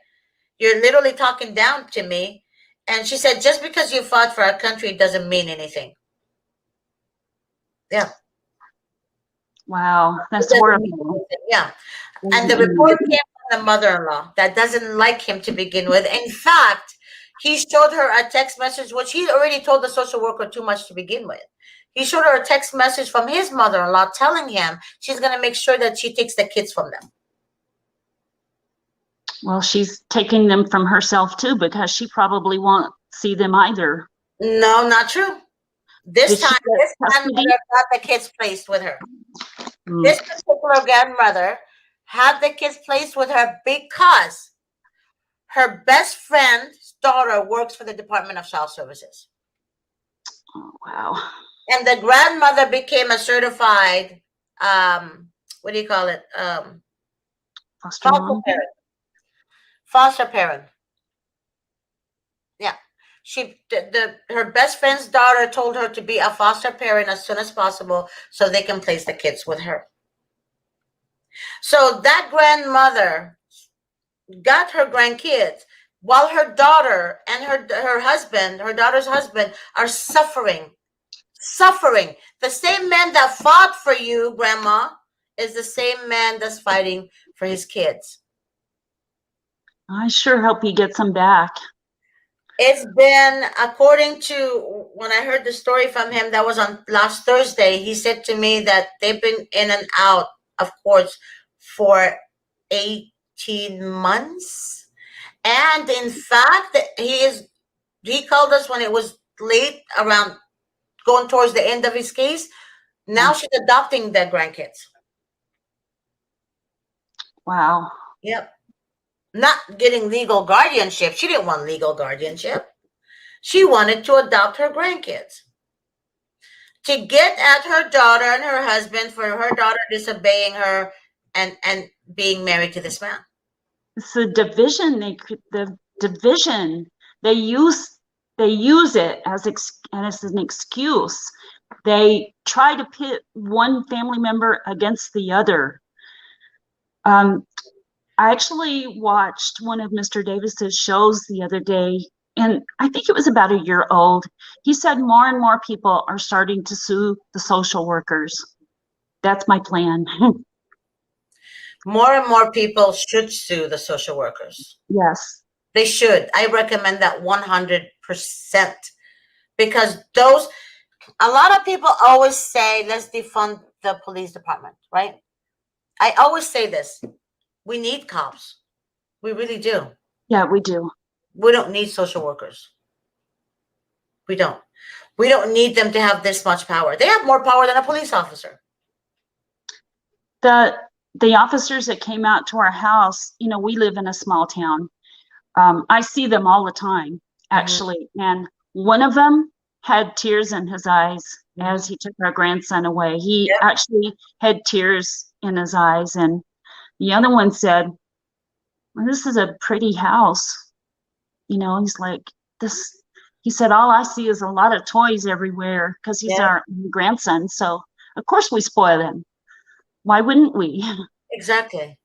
You're literally talking down to me. And she said, just because you fought for our country doesn't mean anything. Yeah. Wow, that's horrible. Yeah. And the report came from the mother-in-law that doesn't like him to begin with. In fact, he showed her a text message, which he already told the social worker too much to begin with. He showed her a text message from his mother-in-law telling him she's going to make sure that she takes the kids from them. Well, she's taking them from herself too, because she probably won't see them either. No, not true. This time, grandmother got the kids placed with her. This particular grandmother had the kids placed with her because her best friend's daughter works for the Department of Child Services. Oh, wow. And the grandmother became a certified, what do you call it? Foster parent. Foster parent. Yeah. Her best friend's daughter told her to be a foster parent as soon as possible so they can place the kids with her. So that grandmother got her grandkids while her daughter and her husband, her daughter's husband, are suffering. The same man that fought for you, Grandma, is the same man that's fighting for his kids. I sure hope he gets them back. It's been, according to when I heard the story from him, that was on last Thursday, he said to me that they've been in and out of courts for 8 18 months. And in fact, he called us when it was late, around going towards the end of his case. Now she's adopting the grandkids. Wow. Yep. Not getting legal guardianship. She didn't want legal guardianship. She wanted to adopt her grandkids to get at her daughter and her husband for her daughter disobeying her and being married to this man. It's the division. They use it as an excuse. They try to pit one family member against the other. I actually watched one of Mr. Davis's shows the other day, and I think it was about a year old. He said more and more people are starting to sue the social workers. That's my plan. More and more people should sue the social workers. Yes. They should. I recommend that 100%, because a lot of people always say, let's defund the police department, right? I always say this. We need cops. We really do. Yeah, we do. We don't need social workers. We don't. We don't need them to have this much power. They have more power than a police officer. The officers that came out to our house, we live in a small town. I see them all the time, actually. Mm-hmm. And one of them had tears in his eyes as he took our grandson away. He actually had tears in his eyes. And the other one said, well, this is a pretty house. He's like, this. He said, all I see is a lot of toys everywhere, because he's our grandson. So, of course, we spoil him. Why wouldn't we? Exactly.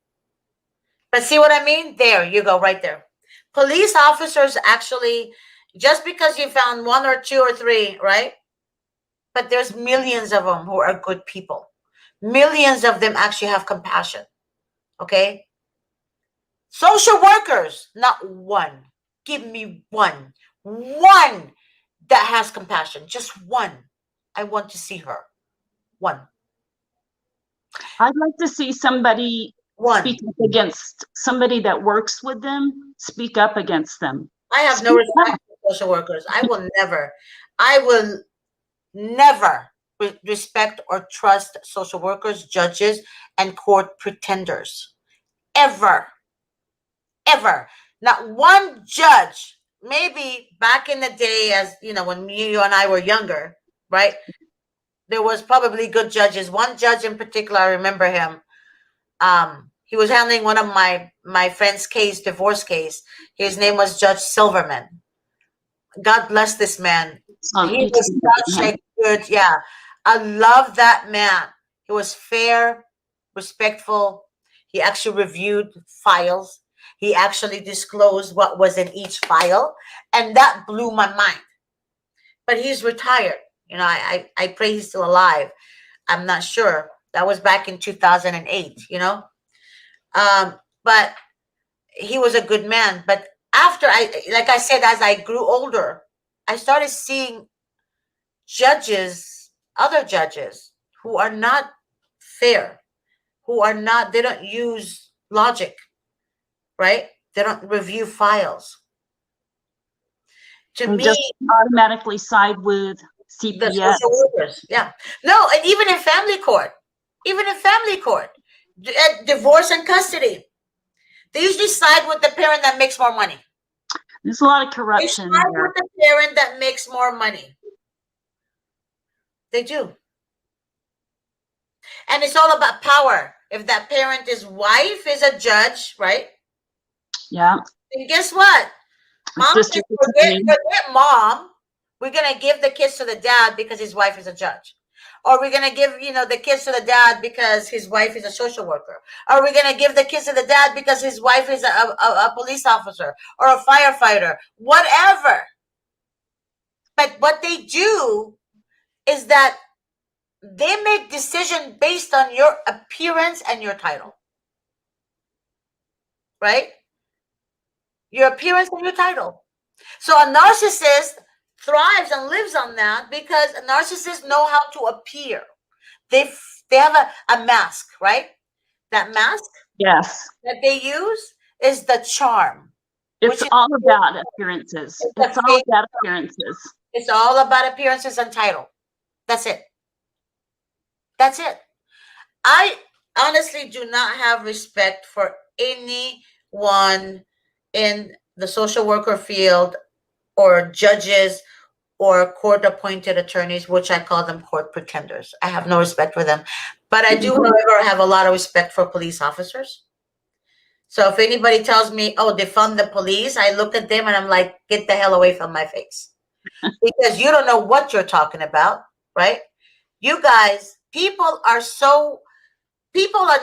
But see what I mean? There you go, right there. Police officers actually, just because you found one or two or three, right? But there's millions of them who are good people. Millions of them actually have compassion. Okay? Social workers, not one. Give me one. One that has compassion. Just one. I want to see her. One. I'd like to see somebody speak up against somebody that works with them, speak up against them. I have no respect for social workers. I will never respect or trust social workers, judges, and court pretenders. Ever. Ever. Not one judge, maybe back in the day, as when you and I were younger, right? There was probably good judges. One judge in particular, I remember him. He was handling one of my friend's divorce case. His name was Judge Silverman. God bless this man. He was such a good, I love that man. He was fair, respectful. He actually reviewed files. He actually disclosed what was in each file. And that blew my mind. But he's retired. I pray he's still alive. I'm not sure. That was back in 2008, but he was a good man. But after like I said, as I grew older, I started seeing other judges who are not fair, they don't use logic, right? They don't review files. To me, just automatically side with CPS. The social workers, no, and even in family court, divorce and custody, they usually side with the parent that makes more money. There's a lot of corruption. They side with the parent that makes more money. They do. And it's all about power. If that parent's wife is a judge, right? Yeah. And guess what? Mom can forget mom. We're going to give the kids to the dad because his wife is a judge. Or we're going to give, the kids to the dad because his wife is a social worker. Or we're going to give the kids to the dad because his wife is a police officer or a firefighter. Whatever. But what they do is that they make decisions based on your appearance and your title. Right? Your appearance and your title. So a narcissist thrives and lives on that because narcissists know how to appear. They have a mask, right? That mask, Yes. that they use is the charm, It's which is all about appearances. it's It's a all fake. about appearances. It's all about appearances and title. That's it. That's it. I honestly do not have respect for anyone in the social worker field or judges or court appointed attorneys, which I call them court pretenders. I have no respect for them. But I do, however, have a lot of respect for police officers. So if anybody tells me, oh, defund the police, I look at them and I'm like, get the hell away from my face. Because you don't know what you're talking about, right? You guys, people are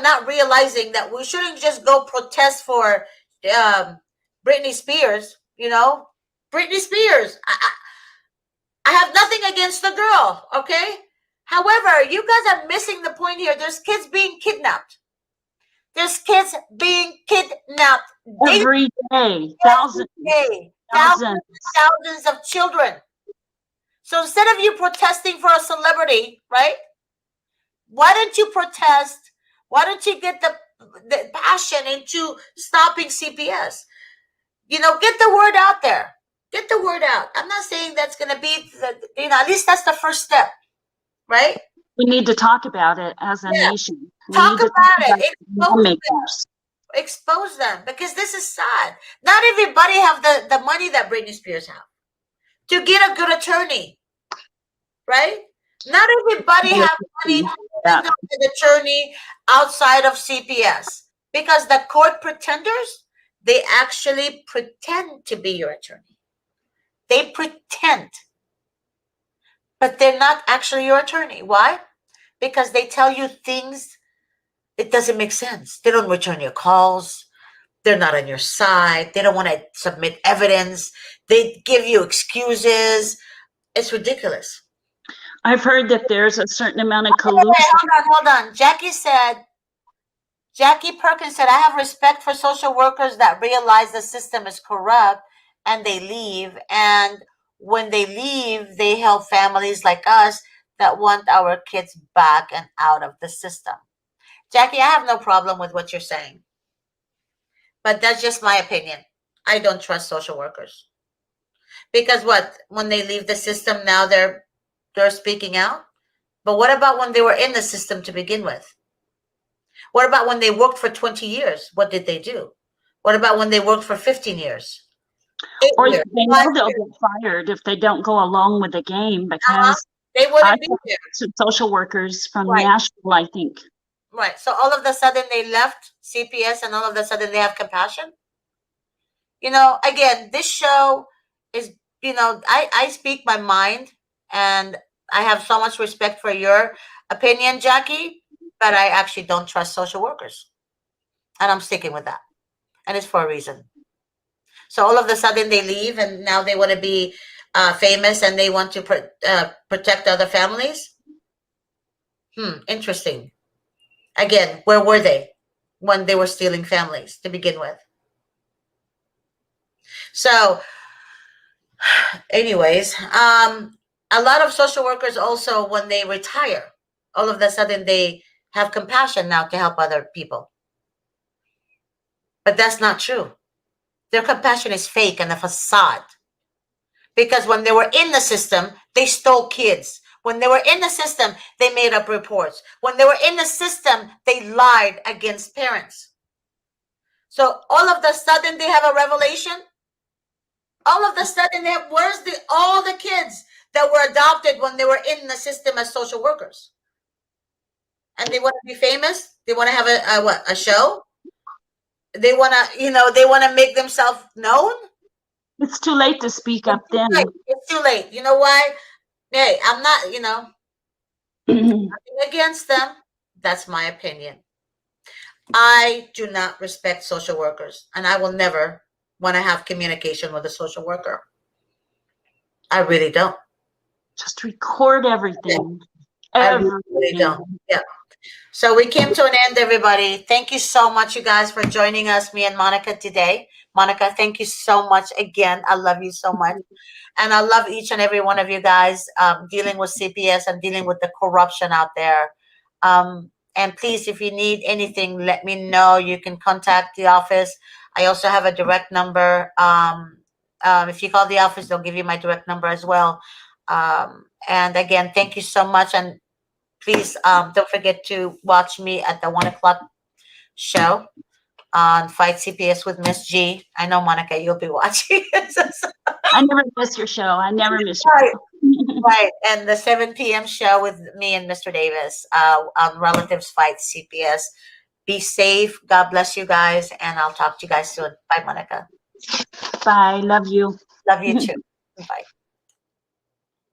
not realizing that we shouldn't just go protest for Britney Spears, Britney Spears. I have nothing against the girl, okay? However, you guys are missing the point here. There's kids being kidnapped. There's kids being kidnapped Every day, thousands, day. thousands. Thousands of children. So instead of you protesting for a celebrity, right? Why don't you protest? Why don't you get the passion into stopping CPS? Get the word out there. Get the word out. I'm not saying that's going to be, at least that's the first step, right? We need to talk about it as a nation. Talk about it. Lawmakers. Expose them, because this is sad. Not everybody have the money that Britney Spears have to get a good attorney, right? Not everybody have money to bring up an attorney outside of CPS, because the court pretenders, they actually pretend to be your attorney. They pretend, but they're not actually your attorney. Why? Because they tell you things, it doesn't make sense. They don't return your calls. They're not on your side. They don't want to submit evidence. They give you excuses. It's ridiculous. I've heard that there's a certain amount of collusion. Hold on. Jackie Perkins said, I have respect for social workers that realize the system is corrupt and they leave. And when they leave, they help families like us that want our kids back and out of the system. Jackie, I have no problem with what you're saying, but that's just my opinion. I don't trust social workers, because when they leave the system, now they're speaking out. But what about when they were in the system to begin with? What about when they worked for 20 years? What did they do? What about when they worked for 15 years? Or they know they'll get fired if they don't go along with the game, because they wouldn't be there. Some social workers from Nashville, I think. Right. So all of a sudden they left CPS and all of a sudden they have compassion. Again, this show is, I speak my mind, and I have so much respect for your opinion, Jackie, but I actually don't trust social workers. And I'm sticking with that. And it's for a reason. So all of a sudden they leave and now they want to be famous and they want to protect other families. Interesting. Again, where were they when they were stealing families to begin with? So anyways, a lot of social workers also, when they retire, all of a sudden they have compassion now to help other people. But that's not true. Their compassion is fake and a facade. Because when they were in the system, they stole kids. When they were in the system, they made up reports. When they were in the system, they lied against parents. So all of a sudden they have a revelation. All of a sudden they have, where's all the kids that were adopted when they were in the system as social workers? And they want to be famous. They want to have a show. They want to, they want to make themselves known. It's too late to speak up then. It's too late. You know why? Hey, I'm not, nothing against them. That's my opinion. I do not respect social workers, and I will never want to have communication with a social worker. I really don't. Just record everything. I really don't. Yeah. So we came to an end, everybody. Thank you so much, you guys, for joining us, me and Monica, today. Monica, thank you so much again. I love you so much. And I love each and every one of you guys dealing with CPS and dealing with the corruption out there. And please, if you need anything, let me know. You can contact the office. I also have a direct number. If you call the office, they'll give you my direct number as well. And again, thank you so much. And please don't forget to watch me at the 1 o'clock show on Fight CPS with Miss G. I know, Monica, you'll be watching. I never miss your show. I never miss your Right, show. right. And the 7 p.m. show with me and Mr. Davis on Relatives Fight CPS. Be safe. God bless you guys. And I'll talk to you guys soon. Bye, Monica. Bye. Love you. Love you too. Bye.